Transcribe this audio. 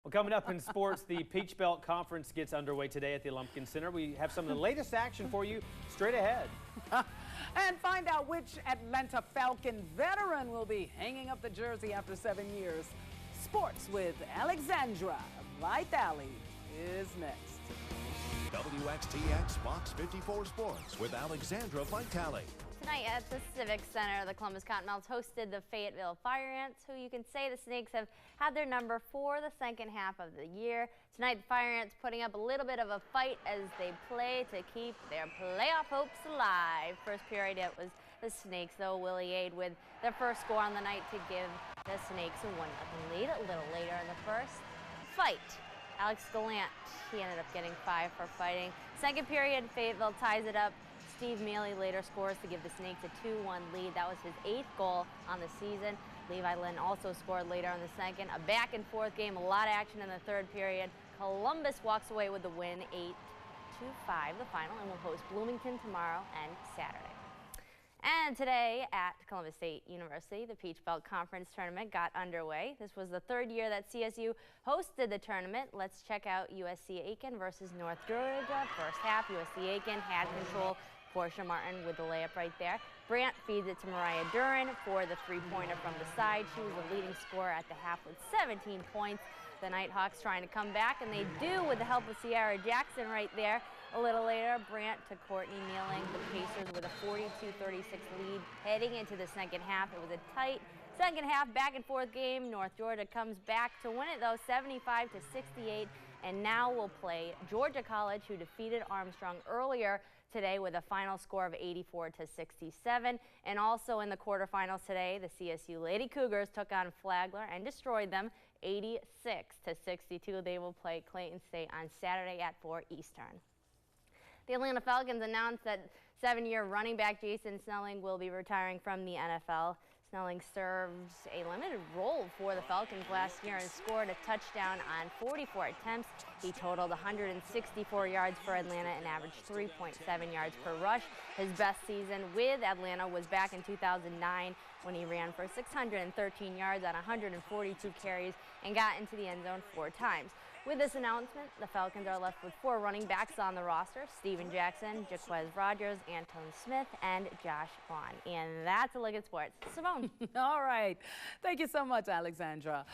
Well, coming up in sports, the Peach Belt Conference gets underway today at the Lumpkin Center. We have some of the latest action for you straight ahead. And find out which Atlanta Falcon veteran will be hanging up the jersey after 7 years. Sports with Alexandra Vitale is next. WXTX Fox 54 Sports with Alexandra Vitale. Tonight at the Civic Center, the Columbus Cottonmouths hosted the Fayetteville Fire Ants, who you can say the Snakes have had their number for the second half of the year. Tonight, the Fire Ants putting up a little bit of a fight as they play to keep their playoff hopes alive. First period, it was the Snakes, though. Willie Aid with their first score on the night to give the Snakes a 1-0 lead. A little later in the first fight, Alex Gallant, he ended up getting 5 for fighting. Second period, Fayetteville ties it up. Steve Mealy later scores to give the Snakes a 2-1 lead. That was his 8th goal on the season. Levi Lynn also scored later in the second. A back-and-forth game, a lot of action in the third period. Columbus walks away with the win, 8-5, the final, and will host Bloomington tomorrow and Saturday. And today at Columbus State University, the Peach Belt Conference Tournament got underway. This was the third year that CSU hosted the tournament. Let's check out USC Aiken versus North Georgia. First half, USC Aiken had control. Portia Martin with the layup right there. Brandt feeds it to Mariah Duran for the three-pointer from the side. She was the leading scorer at the half with 17 points. The Nighthawks trying to come back, and they do with the help of Sierra Jackson right there. A little later, Brandt to Courtney Nealing, the Pacers with a 42-36 lead heading into the second half. It was a tight second half back-and-forth game. North Georgia comes back to win it, though, 75-68. And now we'll play Georgia College, who defeated Armstrong earlier today with a final score of 84-67. And also in the quarterfinals today, the CSU Lady Cougars took on Flagler and destroyed them 86-62. They will play Clayton State on Saturday at 4 Eastern. The Atlanta Falcons announced that 7-year running back Jason Snelling will be retiring from the NFL. Snelling served a limited role for the Falcons last year and scored a touchdown on 44 attempts. He totaled 164 yards for Atlanta and averaged 3.7 yards per rush. His best season with Atlanta was back in 2009 when he ran for 613 yards on 142 carries and got into the end zone 4 times. With this announcement, the Falcons are left with 4 running backs on the roster: Steven Jackson, Jaquez Rogers, Antone Smith, and Josh Vaughn. And that's a look at sports. Simone. All right. Thank you so much, Alexandra.